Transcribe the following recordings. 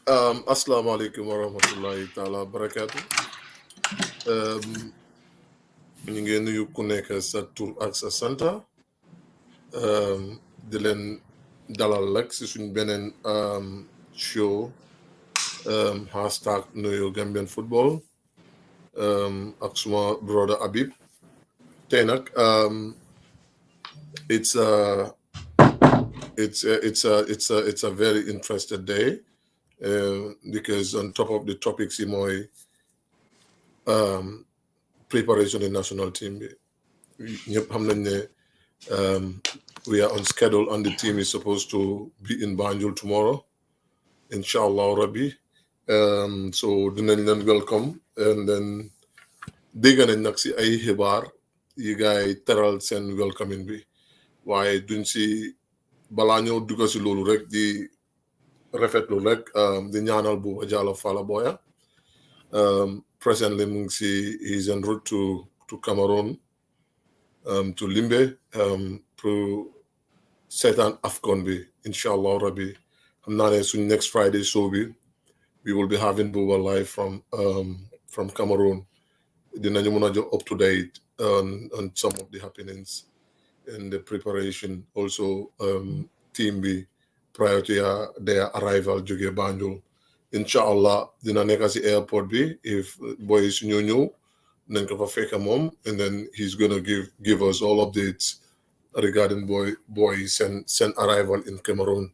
Assalamu alaikum wa rahmatullahi taala wa barakatu. Ñu ngi nuyu ku nekk sa tur ak sa santa di leen dalal rek si suñ beneen show hashtag nuyu Gambian football ak suma brother Habib. Tey nag it's a it's a very interesting day because on top of the topics yi mooy preparation in national team bi ñëpp xam nañ ne we are on schedule and the team is supposed to be in Banjul tomorrow inshallah rabbi so dinañ leen welcome and then dégg nañ nag si ay xibaar yi gaay teral seen welcoming bi waaye duñ si balaa ñëw dugg si loolu rek di rafetlu rek di ñaanal Buuba Jallow Fala Boya presently mu ngi si he's en route to Cameroon to Limbe pour seetaan AFCON bi inshallah rabbi xam naa ne suñ next Friday show bi we will be having Buuba live from Cameroon dinañu mën a jox up to date on some of the happenings in the preparation also team bi prior to their arrival jóge Banjul inshallah dina nekk si airport bi if boys ñoo ñëw nañ ko fa fekk moom and then he's gonna give us all updates regarding boys and arrival in Cameroon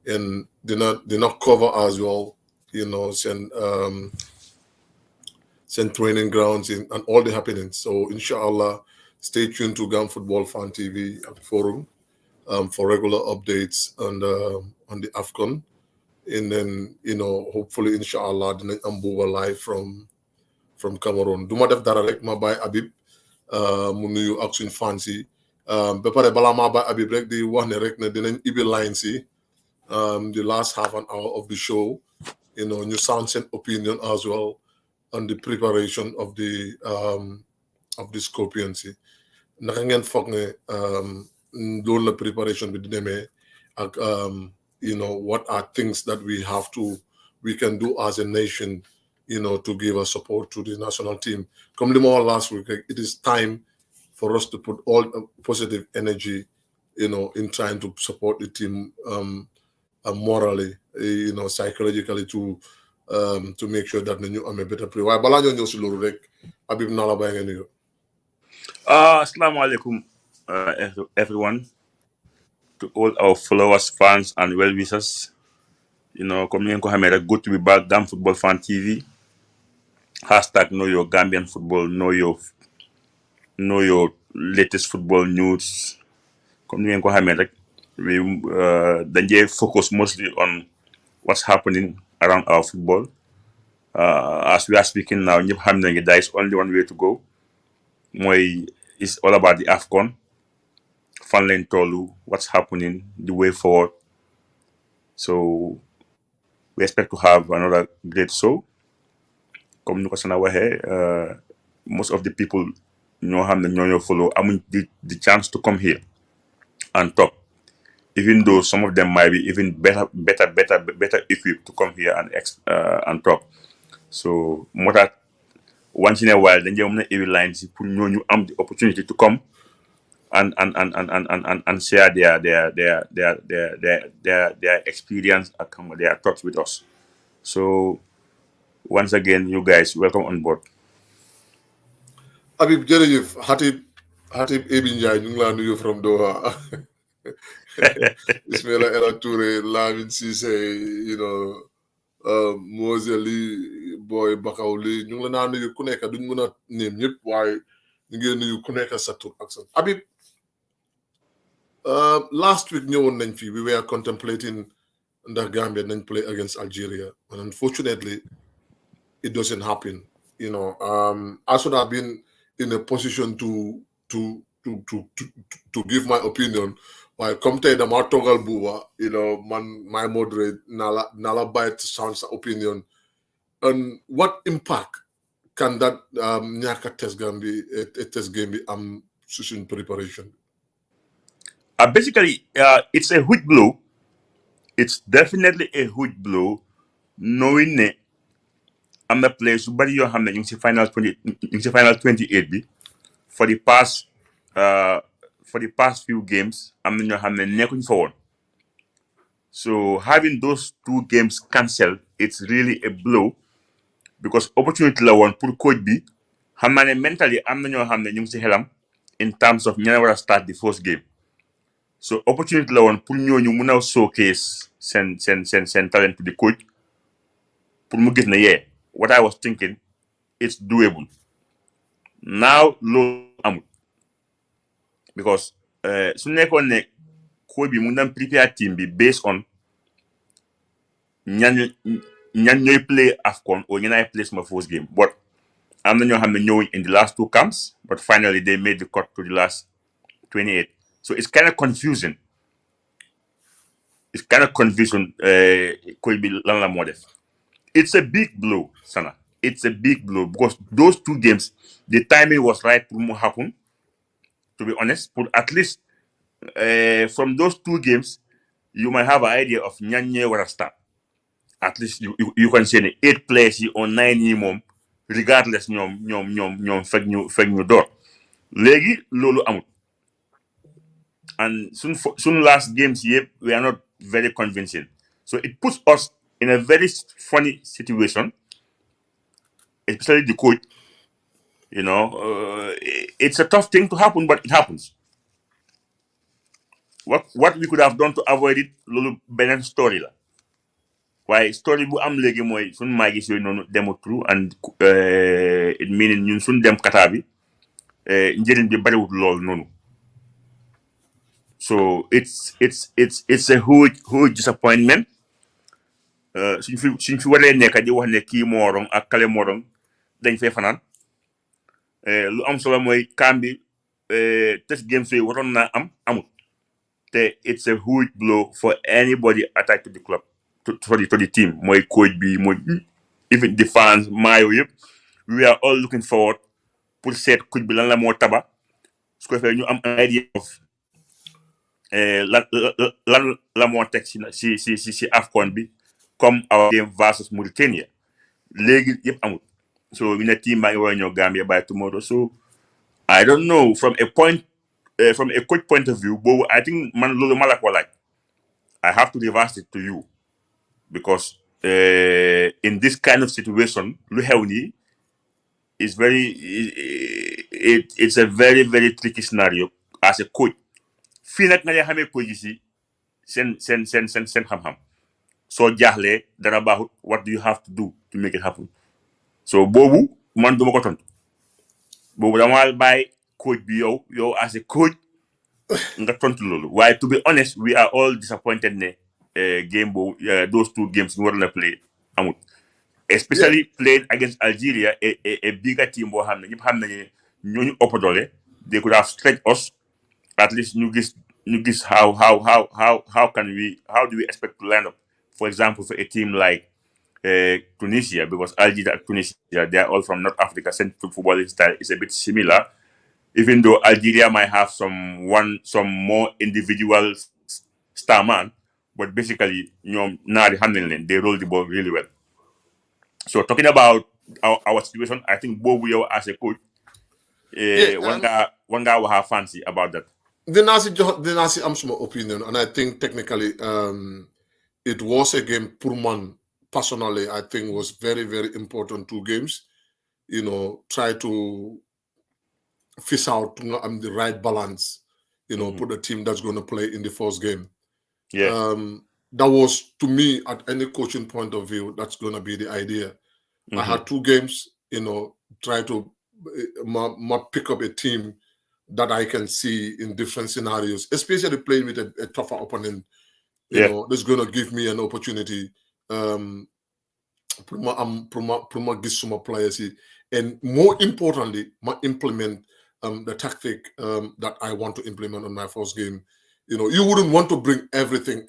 and dina cover as well send training grounds and all the happenings so inshallah stay tuned to Gam Football Fan TV forum for regular updates on the AFCON and then hopefully inshallah dinañ am Buuba live from Cameroon du ma def dara rek ma bàyyi Habib mu nuyu ak suñ fans yi ba pare balaa maa bàyyi Habib rek di wax ne rek ne dinañ ibbi lines yi the last half an hour of the show ñu sound seen opinion as well on the preparation of the Scorpions yi naka ngeen foog ne loolu la preparation bi di demee ak what are things that we can do as a nation to give a support to the national team. Comme li ma wax last week, it is time for us to put all positive energy, in trying to support the team morally, psychologically to make sure that ñu amee better play. Waaye balaa ñoo ñëw si loolu rek Habib naa la bàyyi nga nuyu. Assalamu alaikum, everyone, to all our followers, fans, and well-wishers. Comme ngeen ko xamee rek, good to be back, Gam Football Fan TV. Hashtag know your Gambian football, know your latest football news. Comme ngeen ko xamee rek, we dañuy focus mostly on what's happening around our football. As we are speaking now, ñëpp xam nañu there is only one way to go. It's all about the AFCON. Fan lañ tollu, what's happening, the way forward. So we expect to have another great show. Comme ni ko Sana waxee, most of the people ñoo xam ne ñoo follow amuñ the chance to come here and talk. Even though some of them might be even better equipped to come here and talk. So moo tax once in a while dañ mën a every lines pour ñooñu am the opportunity to come and share their experience and their thoughts with us. So once again, you guys, welcome on board. Habib jërëjëf Hatib Ebi Njie ñu ngi laa nuyu from Doha. Ismaila Ella Touré, Lamin Cissé, Moseli Boy Bakawli ñu ngi la naa nuyu ku nekk duñ mën a neem ñëpp waaye ñu ngi nuyu ku nekk sa tur ak sa Habib last week ñëwoon nañ fi we were contemplating ndax Gambia nañ play against Algeria and unfortunately it doesn't happen. I should have been in a position to give my opinion. While come tey dama toogal Buuba my moderate nala bite sounds opinion and what impact can that ñàkk a test game bi am suñ preparation. Basically, it's a huge blow. It's definitely a huge blow knowing ne am na players su bari yoo xam ne ñu ngi si final 28 bi for the past few games am na ñoo xam ne nekkuñ fa woon. So having those 2 games cancelled, it's really a blow because opportunity la woon pour coach bi xam naa ne mentally am na ñoo xam ne ñu ngi si xelam in terms of ña war a start the first game. So opportunity la woon pour ñooñu mun a showcase seen talent to the coach pour mu gis ne what I was thinking it's doable. Now loolu amul because su nekkoon ne coach bi mu ngi prepare team bi based on ñan ñooy play AFCON or ñan ay play sama first game, but am na ñoo xam ne ñëwuñ in the last 2 camps, but finally they made the cut to the last 28. So it's kind of confusing. Coach bi lan la moo def. It's a big blow, Sana. It's a big blow because those 2 games, the timing was right pour mu happen. To be honest, but at least from those 2 games, you might have an idea of ñan ñooy war a start. At least you can say 8 players or 9 yi moom regardless ñoom fekk ñu door léegi loolu amul. And soon last games yëpp we are not very convincing, so it puts us in a very funny situation, especially the coach. It's a tough thing to happen, but it happens. What we could have done to avoid it, loolu beneen story la. Waaye story bu am léegi mooy suñ maa gis yooyu noonu demo through and it meaning ñun suñ dem Qatar bi njëriñ bi bariwut loolu noonu. So it's a huge disappointment. suñ fi waree nekk di wax ne kii moorong ak kale moorong dañ fay fanaan. Lu am solo mooy camp bi test games yooyu waroon naa amul te it's a huge blow for anybody attached to the club. To the team, my coach be even the fans, we are all looking forward pour set coach bi lan la moo taba su ko defee ñu am idea of lan la moo teg si AFCON bi comme our game versus Mauritania léegi yëpp amul. So we ne team baa ngi war a ñëw Gambia by tomorrow. So I don't know from a coach point of view boobu I think man loolu ma la ko laaj. I have to reverse it to you. Because in this kind of situation, lu xew nii is it's a very very tricky scenario as a coach. Fii nag nga lay xamee coach yi si seen xam-xam soo jaaxlee dara baaxut what do you have to do to make it happen. So boobu man duma ko tontu boobu dama bàyyi coach bi yow as a coach nga tontu loolu. Waaye to be honest we are all disappointed ne game those 2 games we want to play amut, especially playing against Algeria, a bigger team boo xam ne ñëpp xam nañu ñooñu ëpp doole. They could have stretched us. At least ñu gis how do we expect to line up, for example, for a team like Tunisia, because Algeria and Tunisia they are all from North Africa. Central footballing style is a bit similar, even though Algeria might have some more individual star man. But basically, they roll the ball really well. So talking about our situation, I think both we are as a coach, one guy will have fancy about that. The Nasi I'm my opinion, and I think technically it was a game Purman personally I think was very, very important 2 games. Try to fish out the right balance, put the team that's going to play in the first game. Yeah. That was, to me, at any coaching point of view, that's going to be the idea. I had 2 games, try to pick up a team that I can see in different scenarios, especially playing with a tougher opponent. That's going to give me an opportunity. Gisuma players, and more importantly, implement the tactic that I want to implement on my first game. You wouldn't want to bring everything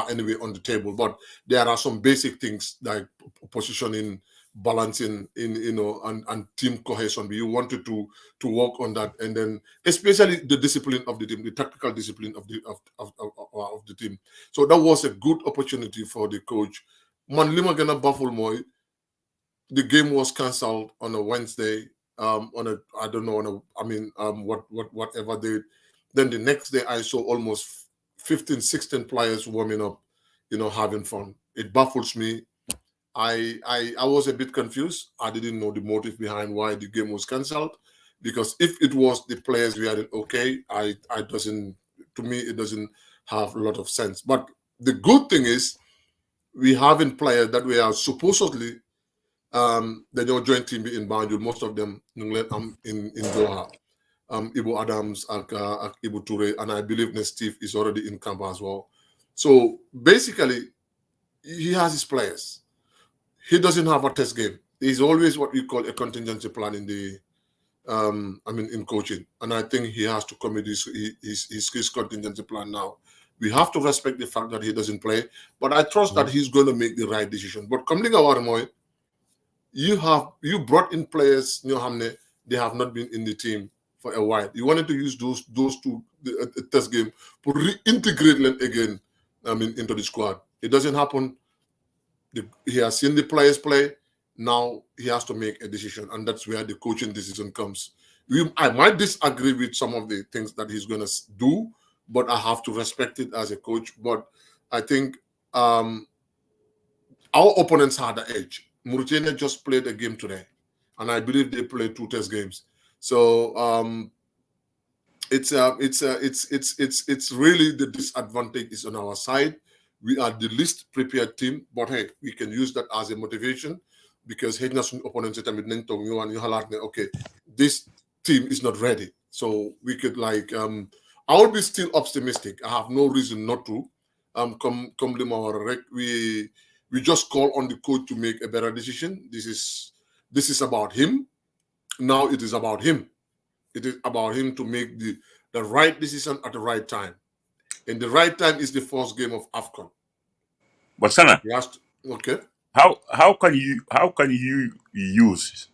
anyway on the table, but there are some basic things like positioning, balancing, and team cohesion. You wanted to work on that, and then especially the discipline of the team, the tactical discipline of the team. So that was a good opportunity for the coach man li ma gën a baffle mooy the game was cancelled on a Wednesday. On a I don't know on a I mean whatever day. Then the next day I saw almost 15, 16 players warming up, having fun. It baffles me. I was a bit confused. I didn't know the motive behind why the game was cancelled, because if it was the players we had it okay, I doesn't to me it doesn't have a lot of sense. But the good thing is we having players that we are supposedly dañoo join team bi in Banjul. Most of them ñu ngi leen am in Doha. Ibu Adams ak Ibu Toure, and I believe that Steve is already in camp as well. So basically, he has his players. He doesn't have a test game. He's always what we call a contingency plan in the in coaching, and I think he has to commit his contingency plan now. We have to respect the fact that he doesn't play, but I trust that he's going to make the right decision. But coming out more, you brought in players, they have not been in the team for a while. You wanted to use those two test game to reintegrate them again. Into the squad. It doesn't happen. He has seen the players play. Now he has to make a decision, and that's where the coaching decision comes. I might disagree with some of the things that he's going to do, but I have to respect it as a coach. But I think our opponents had the edge. Mauritania just played a game today, and I believe they played 2 test games. So it's really the disadvantage is on our side. We are the least prepared team, but hey, we can use that as a motivation, because opponents okay, this team is not ready. So we could I would be still optimistic. I have no reason not to. We just call on the coach to make a better decision. This is about him. Now it is about him. It is about him to make the right decision at the right time. And the right time is the first game of AFCON. But Sana, okay. How can you use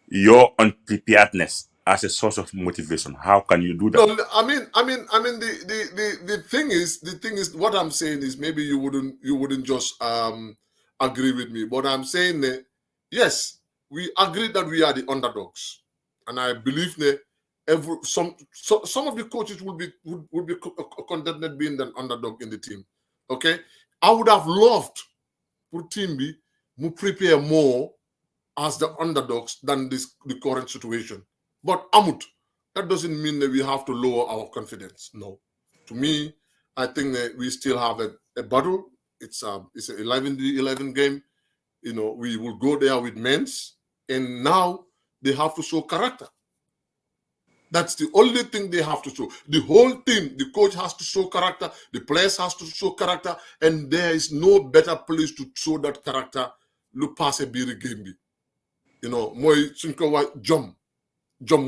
your unpreparedness as a source of motivation? How can you do that? No, the thing is what I'm saying is maybe you wouldn't just agree with me, but I'm saying that yes, we agree that we are the underdogs, and I believe that some of the coaches would be contented being an underdog in the team. Okay, I would have loved for team B to prepare more as the underdogs than the current situation. But Amut, that doesn't mean that we have to lower our confidence. No, to me, I think that we still have a battle. It's an 11 game. We will go there with men's, and now they have to show character. That's the only thing they have to show. The whole team, the coach has to show character, the players has to show character, and there is no better place to show that character. Look past a beer game. Moi jump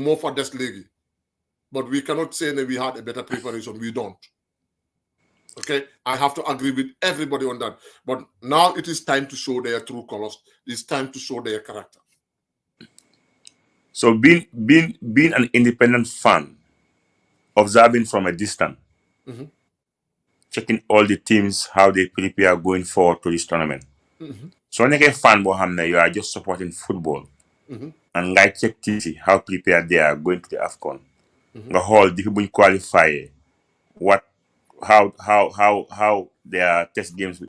more for this league. But we cannot say that we had a better preparation. We don't. Okay, I have to agree with everybody on that. But now it is time to show their true colors. It's time to show their character. So being an independent fan, observing from a distance, checking all the teams, how they prepare going forward to this tournament. So when you fan you are just supporting football, and like check TC how prepared they are going to the AFCON. The whole different qualify how their test games we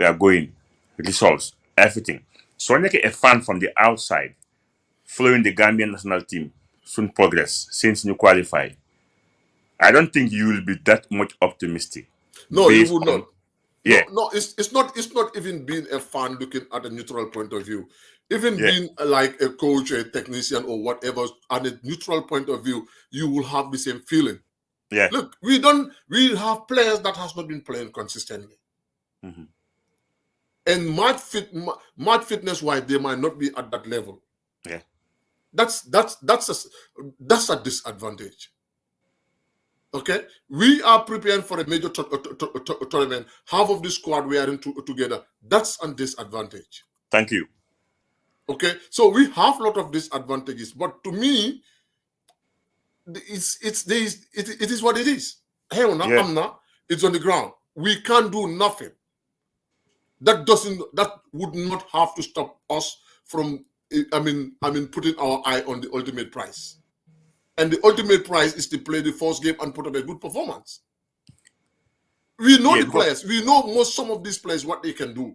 are going, results, everything. So when you a fan from the outside, following the Gambian national team, soon progress since you qualify, I don't think you will be that much optimistic. No, you would not. Yeah. No, it's not even being a fan looking at a neutral point of view. Even being like a coach, a technician, or whatever, at a neutral point of view, you will have the same feeling. Yeah. Look, we have players that has not been playing consistently. And match fitness wise, they might not be at that level. Yeah. That's a disadvantage. Okay, we are preparing for a major tournament. Half of the squad we are in together. That's a disadvantage. Thank you. Okay, so we have a lot of disadvantages, but to me, it is what it is. Hey, it's on the ground. We can't do nothing. that would not have to stop us from putting our eye on the ultimate prize. And the ultimate prize is to play the first game and put up a good performance. We know the players. We know some of these players what they can do.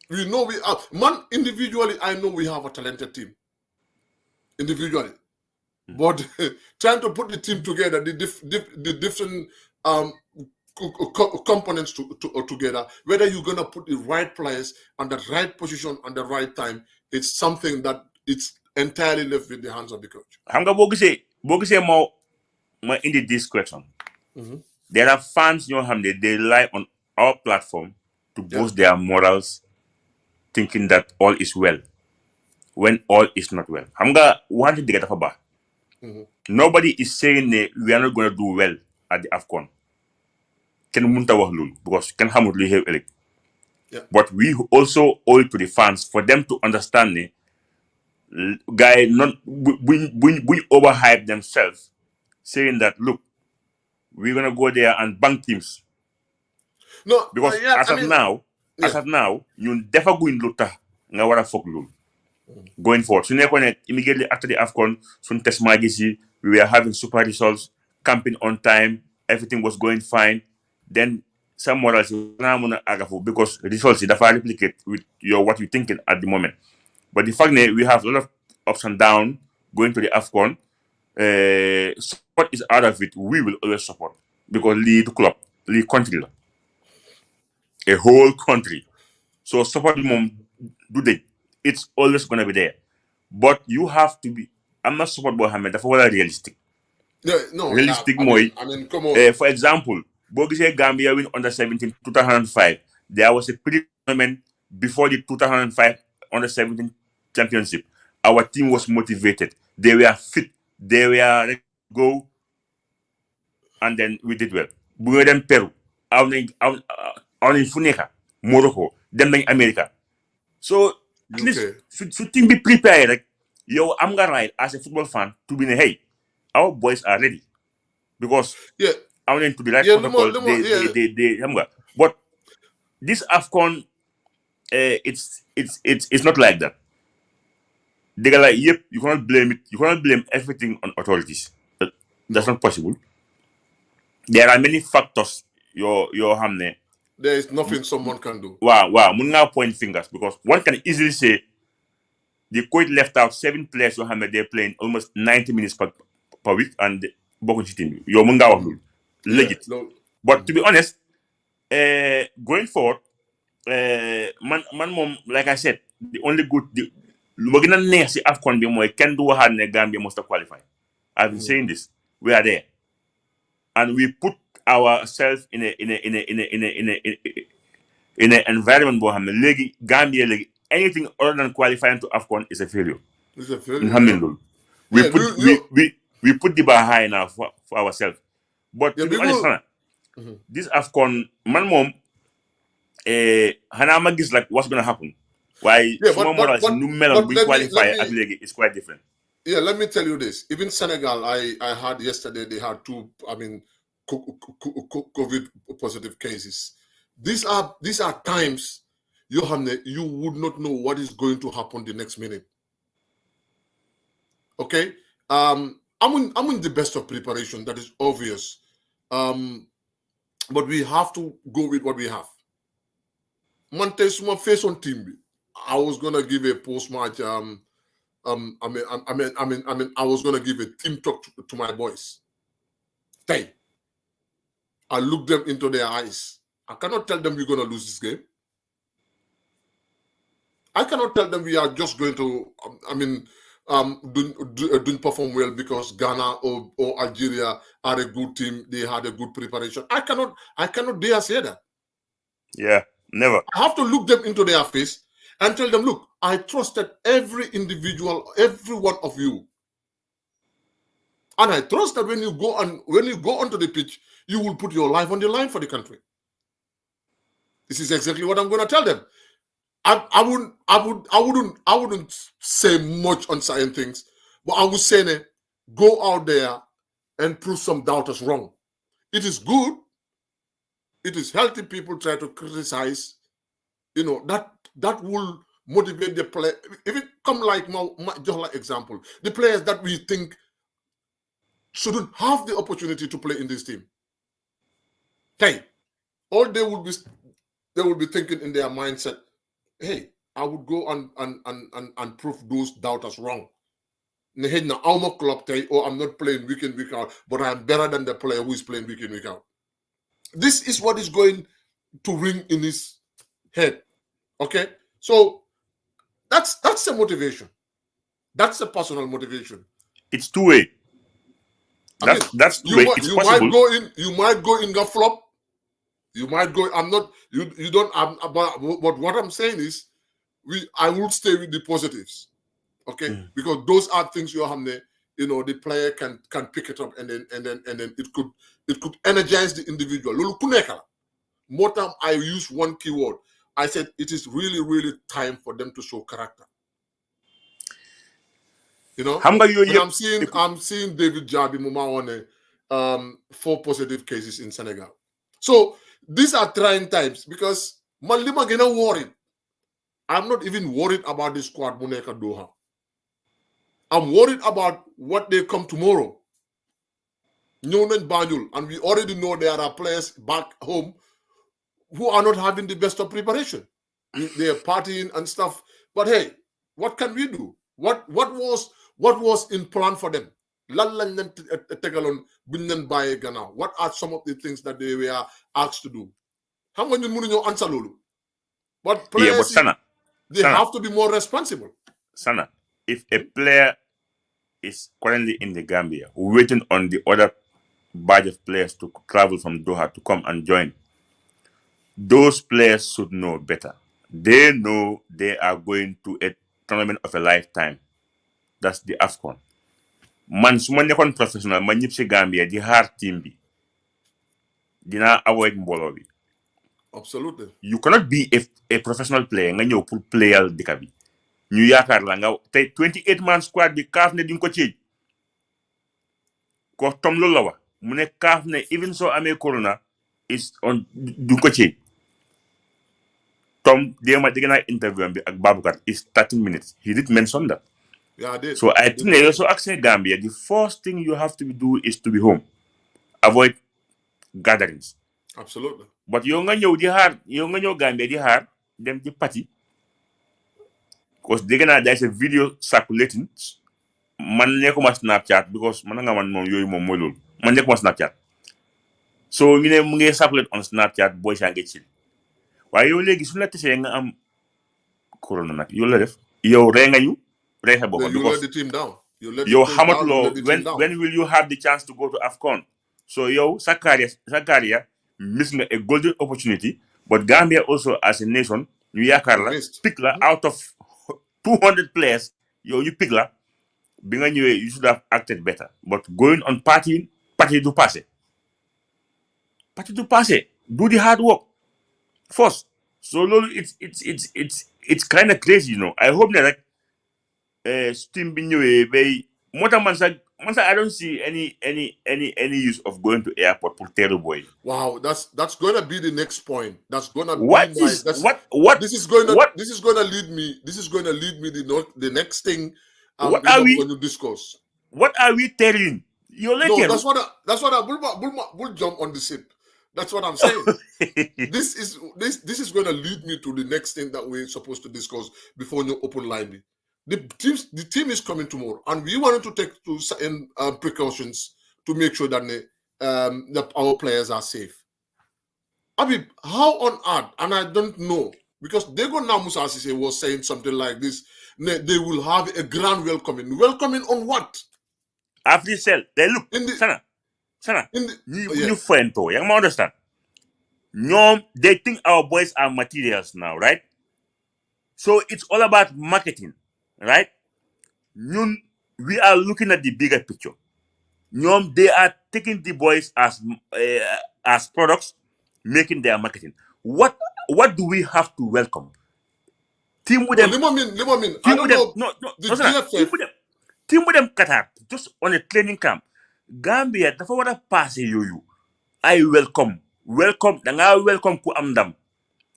We know we are individually. I know we have a talented team. Individually, but trying to put the team together, the different components together, whether you're gonna put the right players on the right position on the right time, it's something that it's entirely left in the hands of the coach. Hanga bogise more in this question. There are fans, they rely on our platform to boost their morals, thinking that all is well, when all is not well. Hanga want to get a Nobody is saying we are not going to do well at the AFCON. Because but we also owe it to the fans for them to understand guy not we overhype themselves, saying that look, we're gonna go there and bank teams. No, because as of now, you never go in Luta nga wara fok lul. Going forward, so immediately after the AFCON, some test magazine, we were having super results, camping on time, everything was going fine. Then some morals because results that replicate with what you're thinking at the moment. But the fact that we have a lot of ups and downs going to the AFCON, support is out of it. We will always support because lead club, lead country, a whole country. So support mom do they. It's always gonna be there, but you have to be. I'm not support Mohammed. That's what realistic. No, realistic come on. For example, Bogise Gambia win under 17 2005. There was a pre-tournament before the 2005 under 17 championship. Our team was motivated. They were fit. They were ready to go, and then we did well. We were in Peru, out in Funeka, Morocco, then in America. So at least should thing be prepared. Like, I'm gonna right as a football fan to be hey, our boys are ready because I want to be right protocol. But this AFCON, it's not like that. They're like, yep, you cannot blame it. You cannot blame everything on authorities. That's not possible. There are many factors. There is nothing someone can do. Wow. Munga point fingers because one can easily say the coach left out 7 players. They're playing almost 90 minutes per week and team. Legit. But to be honest, going forward, man, like I said, the only good. We're gonna see AFCON be more. Can do hard. Gambia must qualify. I've been saying this. We are there, and we put ourselves in an environment where Gambia anything other than qualifying to AFCON is a failure. It's a failure. We put the bar high now for ourselves. But to be honest, this AFCON Hanama is like what's gonna happen. Why but qualify at league is quite different. Yeah, let me tell you this. Even Senegal, I heard yesterday they had 2 COVID positive cases. These are times you would not know what is going to happen the next minute. Okay? I'm in the best of preparation, that is obvious. But we have to go with what we have. Montes my face on team. I was gonna give a post-match. I was gonna give a team talk to my boys. I look them into their eyes. I cannot tell them we're gonna lose this game. I cannot tell them we are just going to. Didn't perform well because Ghana or Algeria are a good team. They had a good preparation. I cannot dare say that. Yeah, never. I have to look them into their face and tell them, look, I trusted every individual, every one of you. And I trust that when you go onto the pitch, you will put your life on the line for the country. This is exactly what I'm going to tell them. I wouldn't say much on certain things, but I would say, go out there and prove some doubters wrong. It is good it is healthy people try to criticize, that will motivate the player. If it come like just like example, the players that we think shouldn't have the opportunity to play in this team. Hey, all they will be thinking in their mindset, hey, I would go and prove those doubters wrong. I'm a club or I'm not playing week in, week out, but I'm better than the player who is playing week in, week out. This is what is going to ring in his head. Okay? So that's the motivation. That's the personal motivation. It's two-way. That's two-way. It's possible. You might go in the flop. You might go. I'm not. You don't. But what I'm saying is, I will stay with the positives. Okay, because those are things you have there. The player can pick it up and then it could energize the individual. Lulu kuneka. More time I use one keyword. I said it is really, really time for them to show character. I'm seeing David Jabi Mumawane, 4 positive cases in Senegal. So these are trying times because Malima gonna worried. I'm not even worried about the squad Muneka Doha. I'm worried about what they come tomorrow. Nyonen Banyul, and we already know there are players back home who are not having the best of preparation. They are partying and stuff. But hey, what can we do? What was in plan for them? What are some of the things that they were asked to do? How many answer Lulu? But players, they have to be more responsible. Sana, if a player is currently in the Gambia, waiting on the other batch of players to travel from Doha to come and join, those players should know better. They know they are going to a tournament of a lifetime. That's the AFCON. Man, su ma nekkoon professional ma ñëpp si Gambia di xaar team bi dinaa avoid mbooloo bi. Absolutely. You cannot be a professional player nga ñëw pour playal dëkk bi ñu yaakaar la nga tey 28 man squad bi kaaf ne di nga ko ceej ko tom loolu la wax mu ne kaaf ne even soo amee corona is on du ko ceej Tom déema dégg naa interview bi ak Baboucarr is 30 minutes. He did mention that. Yeah, I did. So I think they also ask Gambia, the first thing you have to do is to be home. Avoid gatherings. Absolutely. But you nga ñëw Gambia di xaar dem di party. Because there's a video circulating. Man nekkuma Snapchat because man nga man moom yooyu moom mooy loolu. Man nekkuma Snapchat. So ñu ne mu ngi circulate on Snapchat boy saa ngi chill. Waaye yow léegi su la tesee nga am corona nag yow la def yow rey nga ñu rey sa bopp. You let the team down. Yow xamatuloo when will you have the chance to go to AFCON? So yow sa career miss nga a golden opportunity, but Gambia also as a nation ñu yaakaar la pick la out of 200 players yow ñu pick la bi nga ñëwee you should have acted better. But going on party du passé. Do the hard work first. So lolu it's kind of crazy, I hope that team bi ñëwee bay moo tax man sax I don't see any use of going to airport pour teeru boy. Wow, that's gonna be the next point. That's gonna what be is what this is going to lead me the next thing what are we going to discuss. What are we telling you? No, that's what we'll jump on the ship. That's what I'm saying. This is going to lead me to the next thing that we're supposed to discuss before you open line. The team is coming tomorrow, and we wanted to take certain precautions to make sure that our players are safe. Abib, how on earth? And I don't know, because Dego Namusa Asise was saying something like this. They will have a grand welcoming. Welcoming on what? After sell, they look. Sana, you friend to, you understand? They think our boys are materials now, right? So it's all about marketing, right? We are looking at the bigger picture. They are taking the boys as products, making their marketing. What do we have to welcome? Team with them. I don't know. No. Team with them Qatar, just on a training camp. Gambia, dafa wara passe yoyu. I welcome welcome da ngaa welcome ku am ndam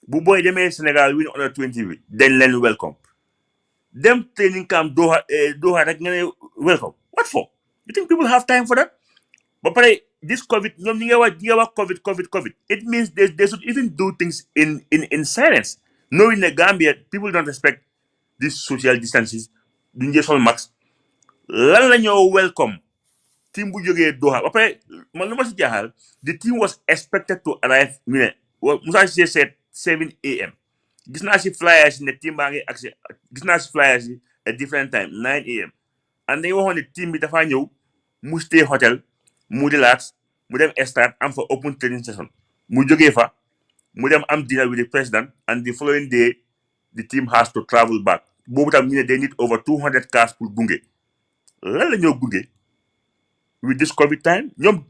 bu boy demee Sénégal win under 20 bi dañ leen welcome dem training camp Doha rek nga ne welcome what for you think people have time for that but this COVID ñoom ñi nga wax COVID it means they should even do things in silence knowing the Gambia people don't respect these social distances duñ jee sol max lan la ñoo welcome team bu jógee Doha ba pare man lu ma si jaaxal the team was expected to arrive Musa Cissé said 7 a.m. gis naa si flyers yi ne team baa ngi accès gis naa si flyers yi at different time 9 a.m. and dañu waxoon ne team bi dafa ñëw mu stay hotel mu relax mu dem start am fa open training session mu jógee fa mu dem am dinner with the president and the following day the team has to travel back boobu tam ñu ne they need over 200 cars pour gunge lan la ñoo gunge with this COVID time ñoom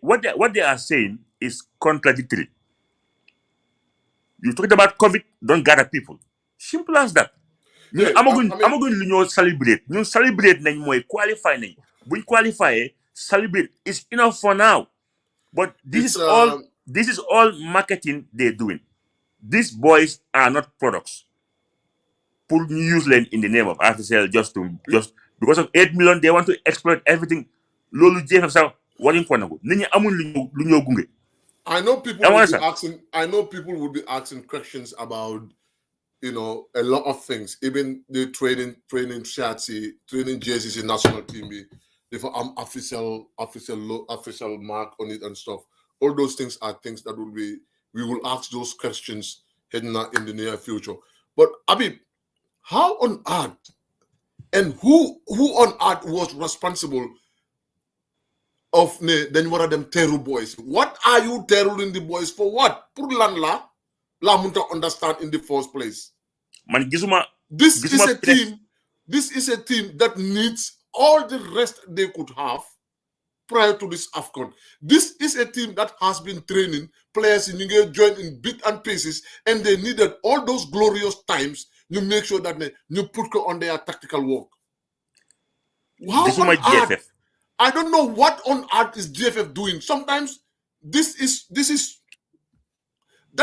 what they are saying is contradictory. You talked about COVID, don't gather people. Simple as that. Yeah, amaguñ lu ñoo celebrate ñun celebrate nañ mooy qualify nañ buñ qualify celebrate is enough for now but this is all marketing they're doing. These boys are not products pour ñu use leen in the name of RTCL just because of 8 million they want to exploit everything loolu jeexal sax waruñ ko nangu nit ñi amul lu ñoo gunge. I know people will be asking questions about, a lot of things. Even the training shirts, training jerseys in national team, if official mark on it and stuff. All those things are things that we will ask those questions heading out in the near future. But Abib, how on earth and who on earth was responsible of then what are them terror boys? What are you terroring the boys for? What? Pour la munta understand in the first place. Man, this is a team that needs all the rest they could have prior to this AFCON. This is a team that has been training players in Nigeria, joined in bits and pieces, and they needed all those glorious times. You make sure that you put on their tactical work. How this is my GFF. I don't know what on earth is GFF doing. Sometimes that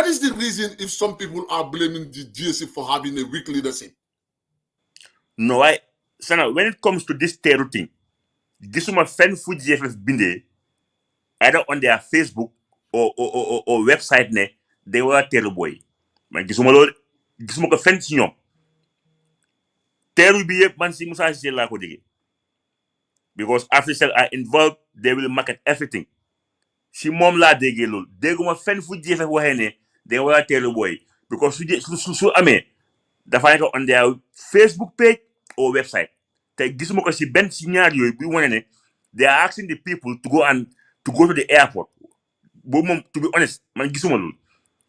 is the reason if some people are blaming the GSF for having a weak leadership. No, Sana, when it comes to this terror thing, gisuma fen fu GFF binde either on their Facebook or website ne they were terror boy. Man gisuma ko fen ci ñom. Terror bi yeb man si Musa Cissé la ko déggé. Because officials are involved, they will market everything. Si mom la déggé lool dégguma fen fu GFF waxé né they were terror boy because su amé dafa nekk on their Facebook page or website. Te gisuma ko si ben si ñaar yoy bu wone né they are asking the people to go to the airport. Bo mom to be honest man gisuma lool.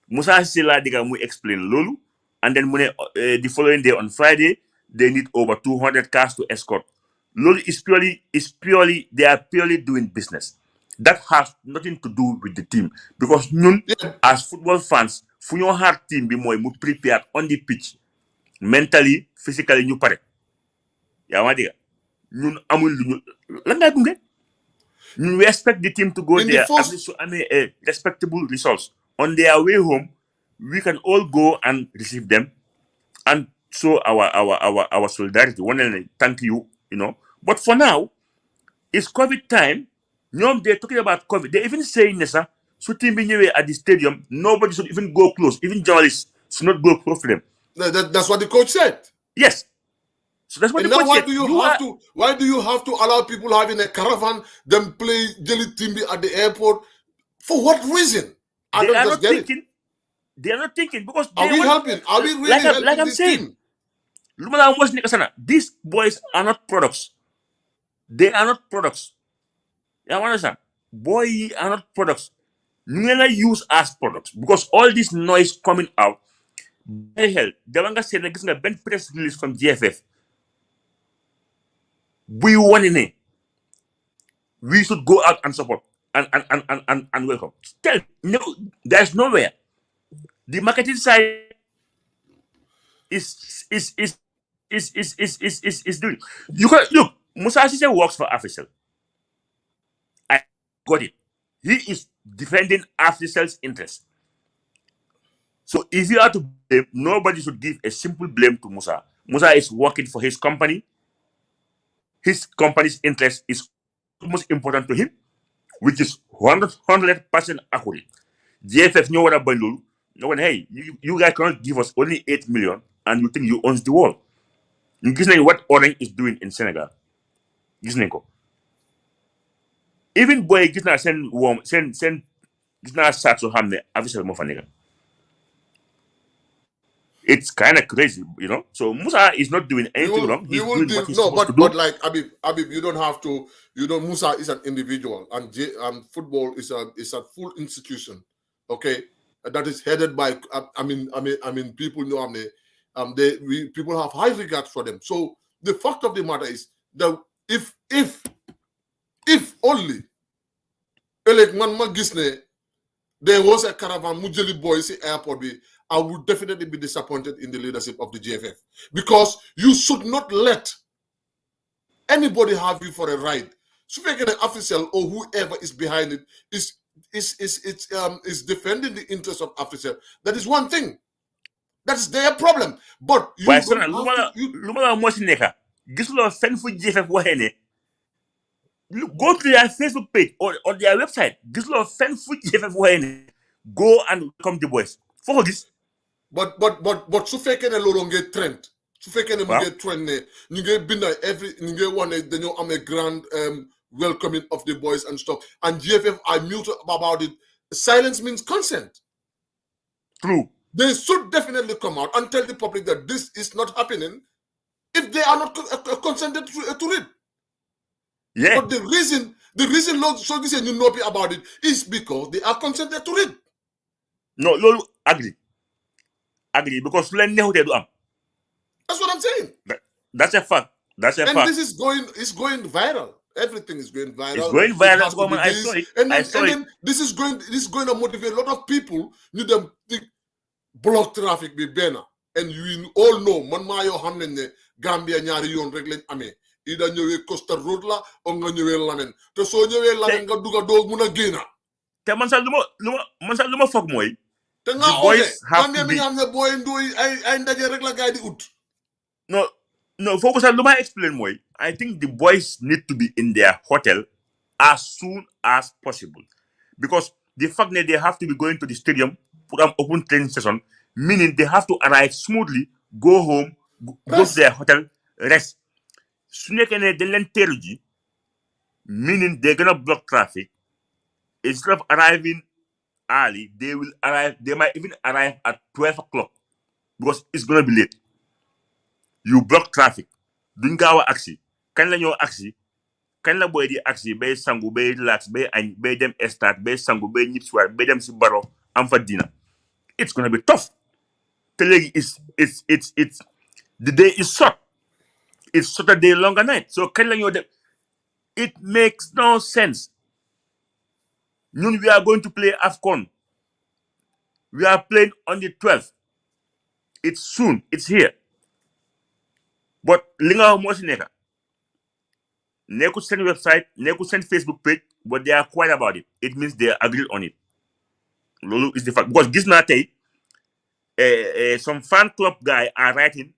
Musa Cissé la dégga muy explain loolu and then mu né the following day on Friday they need over 200 cars to escort. Loolu is purely they are purely doing business. That has nothing to do with the team because ñun as football fans fu ñoo xaar team bi mooy mu prepare on the pitch mentally physically ñu pare yaa ma dégg ñun amul lu ñu la ngay gunge ñun we expect the team to go there at least to amee respectable results on their way home. We can all go and receive them and show our solidarity. Thank you, But for now, it's COVID time. They're talking about COVID. They're even saying this, so team being at the stadium, nobody should even go close. Even journalists should not go close to them. That's what the coach said. Yes. So that's what the coach said. Why do you have to allow people having a caravan, them play Jelly Timbi at the airport? For what reason? They are not thinking because are we helping? Are we really helping like I'm this saying, team? These boys are not products. They are not products. You understand? Boys are not products. You never use as products because all this noise coming out. By hell, the one said like a bench press release from GFF. We want in. We should go out and support and welcome. Tell no, there's nowhere. The marketing side is doing. You can look. Musa Cissé works for official. I got it. He is defending Africel's interest. So if you are to blame, nobody should give a simple blame to Musa. Musa is working for his company. His company's interest is most important to him, which is 100% accurate. GFF knew what about Lulu. No one, hey, you guys cannot give us only 8 million and you think you own the world. You know what Orange is doing in Senegal. Even boy gis na send warm send gis na sat so hamne official mo fa neka. It's kind of crazy, you know. So Musa is not doing anything wrong. He's doing what he's supposed to do. But like Abib, you don't have to. You know, Musa is an individual, and football is a full institution. Okay, that is headed by. I mean, people know. People have high regard for them. So the fact of the matter is that if only, like man Gisne, there was a caravan Mujeli boys airport. I would definitely be disappointed in the leadership of the GFF, because you should not let anybody have you for a ride. So if an official or whoever is behind it is defending the interest of official, that is one thing. That is their problem. But you Why, don't have Lumala to. Lumala Mosineka, Gislo send for GFF Wahene. Go to their Facebook page or their website. Gislo send for GFF Wahene. Go and welcome the boys. For this. But su fekkee ne loolu ngay trend su fekkee ne mu ngay trend ne ñu ngay bind ñu ngay wax ne dañoo am a grand welcoming of the boys and stuff, and GFF are mute about it. Silence means consent. True. They should definitely come out and tell the public that this is not happening if they are not consented to it. Yeah. But the reason so this you know about it is because they are consented to it. No, Lolo agree. Because That's what I'm saying. That's a fact. And this is going viral. Everything is going viral. It's going viral. I saw it. And then this is going to motivate a lot of people. You them block traffic with Bena. And you all know man mayo hamne Gambia ñaari yoon rek lañ amé. Ida ñëwé Costa Road la o nga ñëwé Lamen. Te so ñëwé Lamen nga duga do mëna génna. Te man sa luma fokk moy te nga boys have to be boy ndoy ay ndaje rek la gaay di ut. No, focus on Luma explain more. I think the boys need to be in their hotel as soon as possible. Because the fact that they have to be going to the stadium, put an open training session, meaning they have to arrive smoothly, go home, go to their hotel, rest. Meaning they're gonna block traffic. Instead of arriving early, they might even arrive at 12 o'clock because it's gonna be late. You block traffic. Duñ gaaw a aksi kañ la ñoo aksi kañ la boy di aksi bay sangu bay relax bay añ bay dem start bay sangu bay ñib soir bay dem si baro am fa dina. It's gonna be tough. Te léegi it's the day is short. It's Saturday longer night. So kañ la ñoo dem. It makes no sense. Ñun we are going to play AFCON. We are playing on the 12th. It's soon. It's here. But linga mo si neka. Neku send website, neku send Facebook page, but they are quiet about it. It means they agreed on it. Lulu is the fact. Because this night, some fan club guy are writing,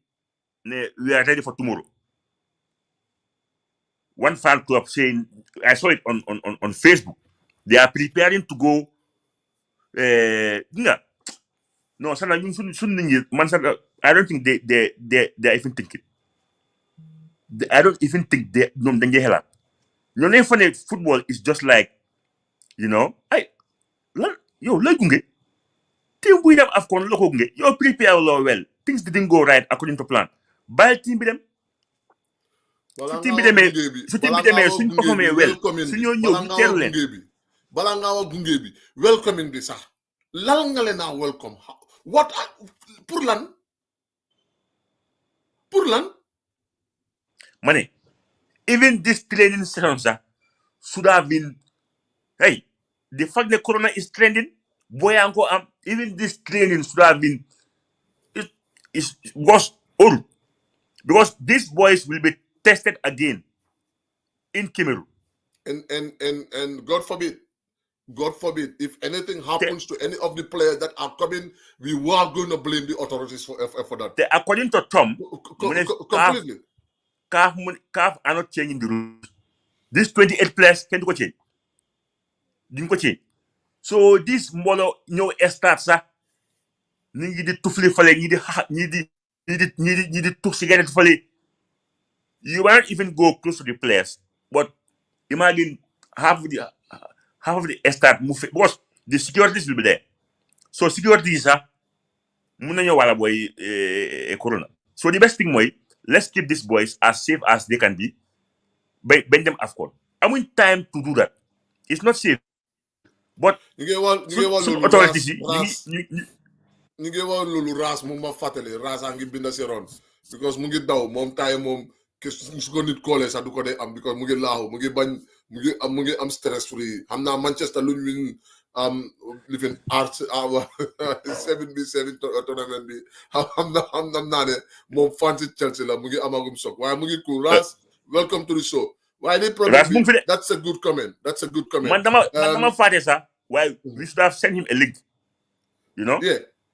we are ready for tomorrow. One fan club saying, I saw it on Facebook. They are preparing to go. No, I don't think they are even thinking. I don't even think they help. You know, funny football is just like, you know, gunge. Team we have AFCON loko gunge. You prepare well. Things didn't go right according to plan. By team be them. Team be them. Suñ performé well. Suñu ñëw teeru leen. Bala nga wa gunge bi. Welcoming bi sax. Lal nga leen na welcome. What pour lan? Pour lan? Money. Even this training session, sir, should have been. Hey, the fact that Corona is trending, boy, even this training should have been. It was old because these boys will be tested again in Cameroon. And God forbid, God forbid, if anything happens to any of the players that are coming, we were going to blame the authorities for that. According to Tom, Completely. CAF are not changing the rules. This 28 players can't go change. Didn't go change. So this molo no starts ni di tufli fale ni di tuk cigarette fale. You won't even go close to the players. But imagine half of the start move because the securities will be there. So security is muna wala boy corona. So the best thing boy, let's keep these boys as safe as they can be. Bend them AFCON. I want time to do that. It's not safe. But some authorities ñu ngi wax loolu Ras mu ma fàttali Ras a ngi binda si ron because mu ngi daw moom taay moom su ko nit koolee sax du ko dee am because mu ngi laaxu mu ngi bañ mu ngi am stress free xam naa Manchester luñ win living art 7v7 tournament bi xam naa ne moom fancy Chelsea la mu ngi amagum sok waaye mu ngi cool Ras welcome to the show. Why they problem? That's a good comment. That's a good comment. Mandama Fatesa, why we should have sent him a link. You know?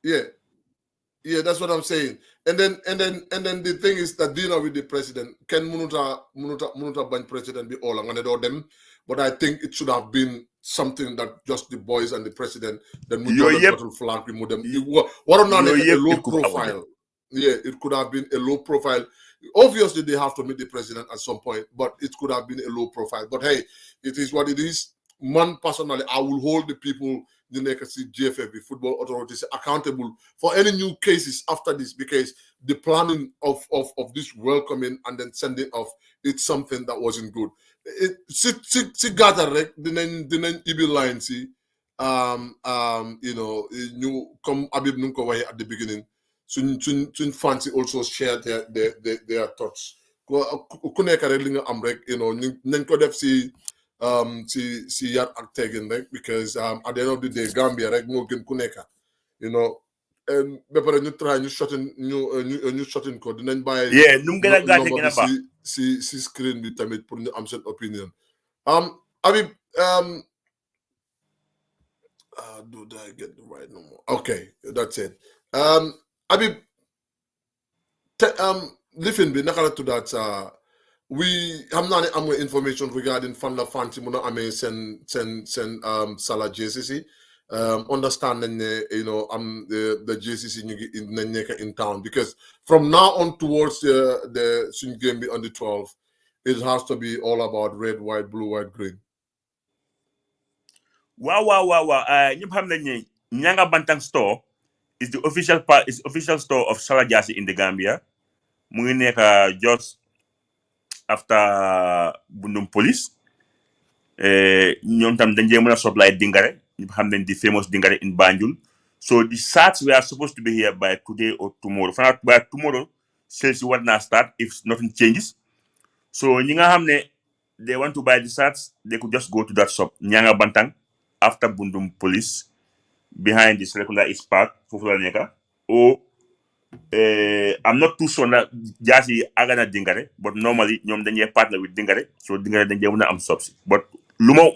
Yeah, that's what I'm saying. And then the thing is that dealing with the president, Ken Munuta Ban president be all I'm gonna them. But I think it should have been something that just the boys and the president then we the flag, remove them. What on a low profile. Yeah, it could have been a low profile. Obviously, they have to meet the president at some point, but it could have been a low profile. But hey, it is what it is. Man, personally, I will hold the people, the NECAC, GFFB, football authorities accountable for any new cases after this, because the planning of this welcoming and then sending off, it's something that wasn't good. Gather the EB line, see, you know, you come Abib Nunko at the beginning. Soon fancy also shared their thoughts. Ku nekk rek li nga am rek, you know, nañ ko def si yar ak teggin rek, because at the end of the day Gambia rek moo gën ku nekk, you know, ba pare ñu try ñu shorten ko dinañ bàyyi num gën a gàtte gën a baax si screen bi tamit pour ñu am seen opinion. Habib, do I get the right number? Okay, that's it. Habib, lifin bi naka la tuddaat we xam naa ne am nga information regarding fan la fancy mun a amee seen Salah JCC. Understand nañ ne, you know, the JCC ñu ngi nañ nekk in town, because from now on towards the suñ game bi on the 12th, it has to be all about red, white, blue, white, green. Wow. Ñëpp xam nañ ne Nyanga Bantang store is the official store of Salah Jersey in the Gambia. Mu ngi nekk just after Bundum Police. Ñoom tam dañ mën a supply Dingare. Ñëpp xam nañ the famous Dingare in Banjul. So the sats were supposed to be here by today or tomorrow. By tomorrow, sales will not start if nothing changes. So ñi nga xam ne they want to buy the sats, they could just go to that shop, Nyanga Bantang, after Bundum Police, behind the Selecula East Park, or I'm not too sure that Jazzy Agana Dingare, but normally ñoom dañuy partner with Dingare, so Dingare dañuy mën a am subsidy. But luma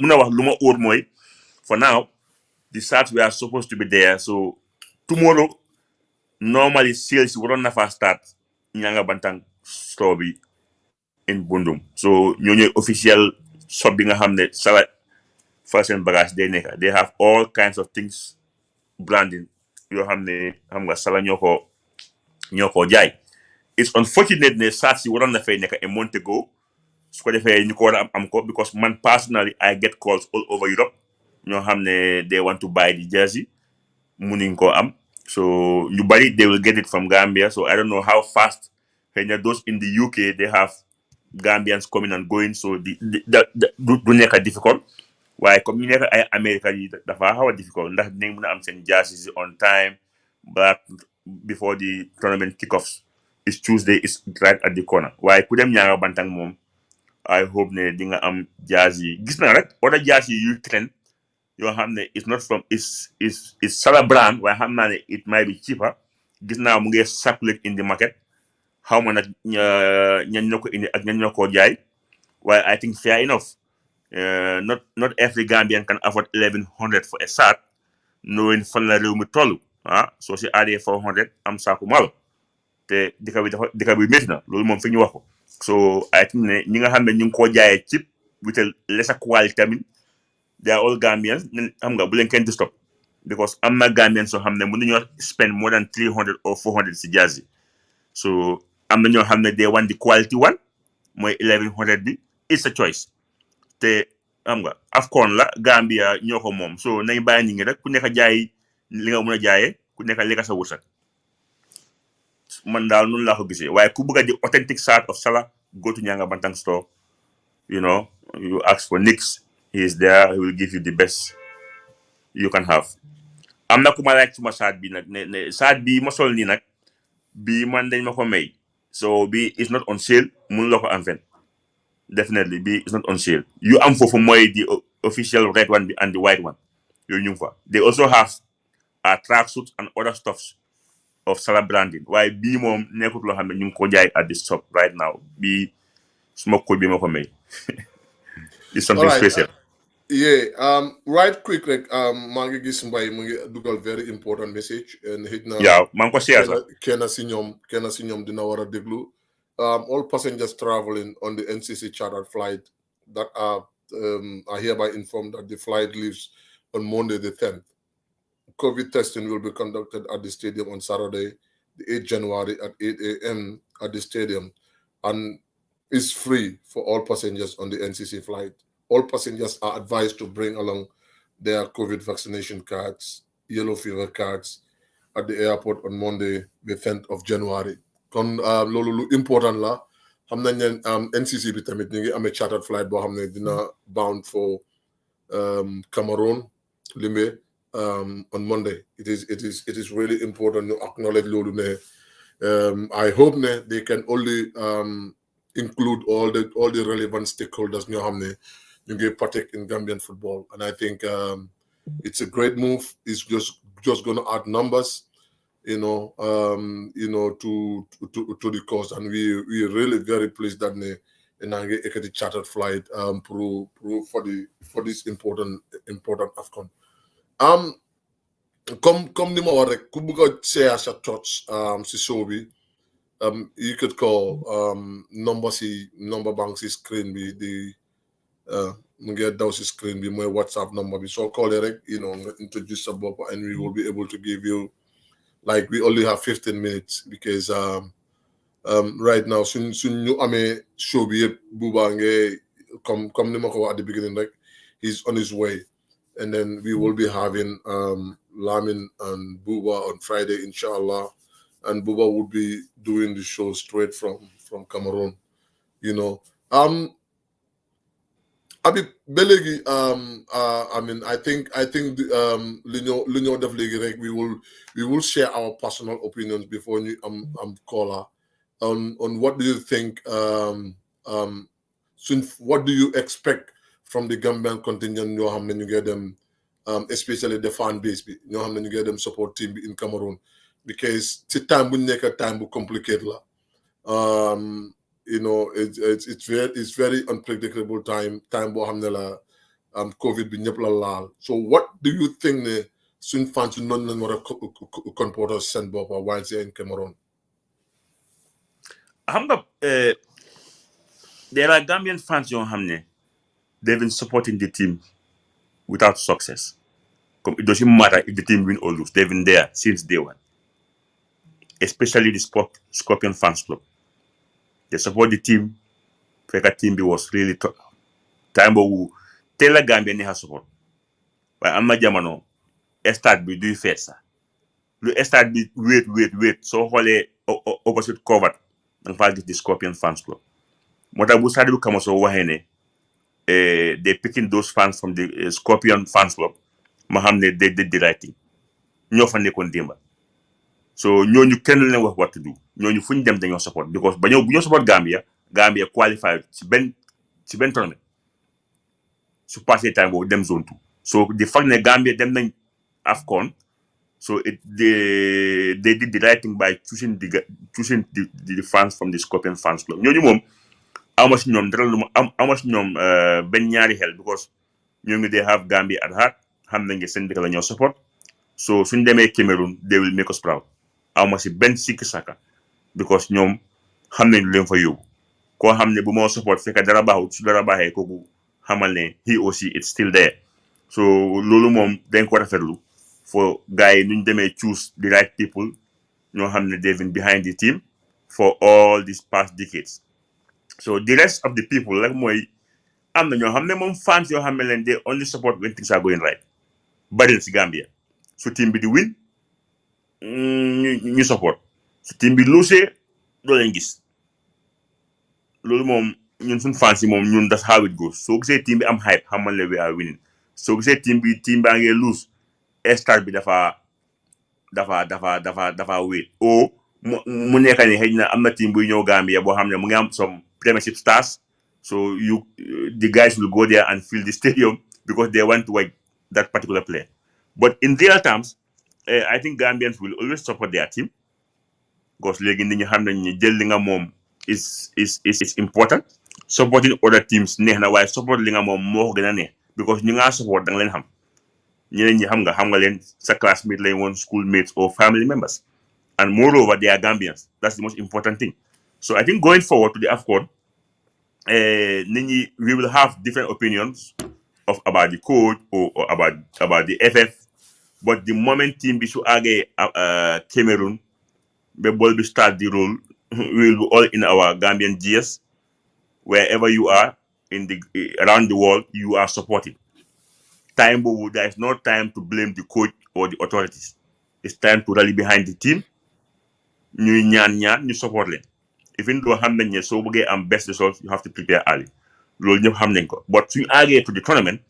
or moy, for now, the sats were supposed to be there. So tomorrow, normally sales will not start Nyanga Bantang store bi in Bundum. So ñooñu official shop bi nga xam ne Salah first and bagage they have all kinds of things branding yoo xam ne xam nga Salah ñoo ko jaay. It's unfortunate ne sats yi waroon na fay nekk a month ago, su ko defee ñu ko war a am ko, because man personally I get calls all over Europe ñoo xam ne they want to buy the jersey munuñ ko am. So ñu bari they will get it from Gambia. So I don't know how fast those in the UK they have Gambians coming and going, so du nekk difficult. Waaye comme ñu nekk ay America yi dafa xaw a difficult ndax dinañ mën a am seen jerseys on time back before the tournament kickoffs. It's Tuesday, it's right at the corner. Waaye ku dem Nyanga Bantang moom I hope ne di nga am jersey. Gis na rek other jersey yu trend yoo xam ne it's not from is Salah brand, waaye xam naa ne it might be cheaper. Gis naa mu ngi circulate in the market. How many ñan ñoo ko indi ak ñan ñoo ko jaay, waaye I think fair enough Not every Gambian can afford 1100 for a start, knowing fan la réew mi toll soo si aadee 400 am saaku malo te dëkk bi métti na loolu moom fi ñu wax ko. So I think ne ñi nga xam ne ñu ngi koo jaayee cheap with a lesser quality tamit they are all Gambians xam nga bu leen kenn di stop because am na Gambians soo xam ne mën nañoo spend more than 300 or 400 si jersey. So am na ñoo xam ne they want the quality one mooy 1100 bi it's a choice te xam nga AFCON la Gambia ñoo ko moom so nañ bàyyi nit ñi rek ku nekk jaay li nga mën a jaayee ku nekk lekk sa wërsëg man daal noonu laa ko gisee waaye ku bëgg a di authentic side of Salah go to Nyanga Bantang store you ask for Nix he is there he will give you the best you can have. am na ku ma laaj suma saat bi nag ne saat bi ma sol nii nag bi man dañ ma ko may so bi is not on sale mun la ko am fen definitely bi is not on sale yu am foofu mooy the official red one bi and the white one yooyu ñu ngi fa they also have tracksuits and other stuffs of Salah branding waaye bii moom nekkut loo xam ne ñu ngi ko jaay at the shop right now bii suma ko bi ma ko may it's something special. Right quick rek maa ngi gis Mbay mu ngi dugal very important message and hit na maa ngi ko share sax kenn si ñoom dina war a déglu all passengers traveling on the NCC chartered flight that are hereby informed that the flight leaves on Monday the 10th. COVID testing will be conducted at the stadium on Saturday, the 8th January at 8 a.m. at the stadium and is free for all passengers on the NCC flight. All passengers are advised to bring along their COVID vaccination cards, yellow fever cards at the airport on Monday, the 10th of January. Kon loolu lu important la xam nañ ne NCC bi tamit ñu ngi amee chartered flight boo xam ne dina bound for Cameroon Limbe on Monday. It is really important to acknowledge loolu ne I hope ne they can only include all the relevant stakeholders ñoo xam ne ñu ngi partake in Gambian football and I think it's a great move. It's just going to add numbers to the cause and we are really very pleased that ne nange ekati chartered flight for this important AFCON. Comme ni ma wax rek ku bëgg a share sa thoughts si show bi you could call number bank si screen bi di mu ngi daw si screen bi mooy WhatsApp number bi soo callee rek nga introduce sa bopp and we will be able to give you like we only have 15 minutes because right now suñ ñu amee show bi yëpp Buba nge comme ni ma ko wax at the beginning rek he's on his way and then we will be having Lamin and Buba on Friday inshallah and Buba would be doing the show straight from Cameroon Abi ba léegi I mean I think li ñoo def léegi rek we will share our personal opinions before ñu am caller on what do you think what do you expect from the Gambian contingent ñoo xam ne ñu ngi dem especially the fan base bi ñoo xam ne ñu ngi dem support team bi in Cameroon because ci time bu nekk time bu complicated la it's very unpredictable time boo xam ne la COVID bi ñëpp la laal so what do you think ne suñ fans yi noonu lañ war a comporter seen bopp while they're in Cameroon? xam nga there are Gambian fans yoo xam ne they've been supporting the team without success. It doesn't matter if the team win or lose. They've been there since day one. Especially the Scorpion Fans Club. They support the team. Feka team was really time but tell a Gambia ni ha support. But I'm not jamano. Start bi do first. Lu start bi wait. So hole opposite covered. And find the Scorpion Fans Club. Mota bu start bi kama so wahene. They picking those fans from the Scorpion Fans Club. Mahamne they did the right thing. Ñoo fa nekkoon démba. So ñooñu kenn leen wax what to do. Ñooñu fuñ dem dañoo support because bu ñoo support Gambia qualified ci benn tournament. Su passé time boobu dem zone 2. So the fact ne Gambia dem nañ AFCON. So they did the right thing by choosing the fans from the Scorpion Fans Club. Ñooñu moom awma si ñoom dara lu ma awma si ñoom benn ñaari xel because ñoo ngi they have Gambia at heart xam nañ ne seen dëkk la ñoo support so suñ demee Cameroon they will make us proud awma si benn sikki saka because ñoom xam nañ lu leen fa yóbbu koo xam ne bu moo support fekk dara baaxut su dara baaxee kooku xamal ne he aussi it's still there so loolu moom dañ ko rafetlu for gars yi nuñ demee choose the right people ñoo xam ne they've been behind the team for all these past decades so the rest of the people like mooy am na ñoo xam ne moom fans yoo xam ne leen they only support when things are going right bari na si Gambia su team bi di win ñu support su team bi lose doo leen gis loolu moom ñun suñ fans yi moom ñun that's how it goes soo gisee team bi am hype xamal ne we are winning soo gisee team baa ngee lose start bi dafa wéet mu nekk ni xëy na am na team buy ñëw Gambia boo xam ne mu ngi am some Premiership stars so the guys will go there and fill the stadium because they want to watch that particular player but in real terms I think Gambians will always support their team because léegi nit ñi xam nañ ni jël li nga moom is important supporting other teams neex na waaye support li nga moom moo ko gën a neex because ñu nga support da nga leen xam ñeneen ñi xam nga leen sa classmate lañ woon schoolmates or family members and moreover they are Gambians that's the most important thing so I think going forward to the AFCON nit ñi we will have different opinions about the coach or about the FF but the moment team bi su àggee Cameroon ba ball bi start the role we will be all in our Gambian GS wherever you are around the world you are supporting time boobu there is no time to blame the coach or the authorities it's time to rally behind the team ñuy ñaan ñu support leen even though xam nañ ne soo bëggee am best results you have to prepare early loolu ñëpp xam nañ ko but suñu àggee to the tournament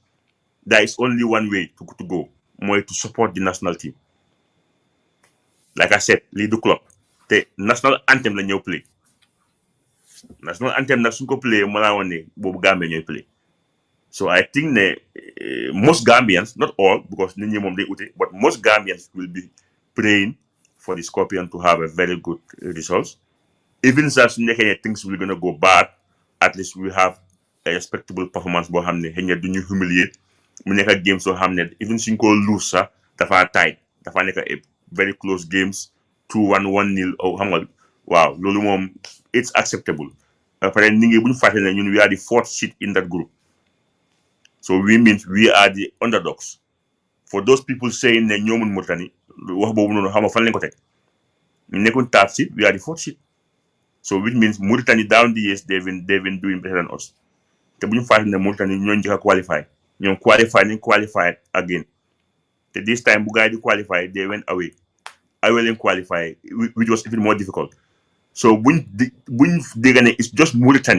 there is only one way to go mooy to support the national team like I said lii du club te national anthem la ñëw play national anthem nag suñ ko play ma laa woon ne boobu Gambia ñooy play so I think ne most Gambians not all because nit ñi moom day ute but most Gambians will be praying for the Scorpion to have a very good results even sax su nekkee ne things will gonna go bad at least we have a respectable performance boo xam ne xëy na du ñu humiliate mu nekk ak game soo xam ne even suñ ko lose sax dafa tight dafa nekk a very close games 2-1 1-0 xam nga waaw loolu moom it's acceptable après nit ñi bu ñu fàtte ne ñun we are the 4th seed in that group so we means we are the underdogs for those people saying ne ñoo mun Mauritanie wax boobu noonu xam nga fan lañ ko teg ñu nekkoon 3rd seed we are the 4th seed so which means Mauritania down the years they've been doing better than us te bu ñu fàtte ne Mauritania ñoo njëkk a qualify ñoom qualify again te this time bu gars yi di qualify they went away leen qualify which was even more difficult so buñ dégg ne it's just Mauritania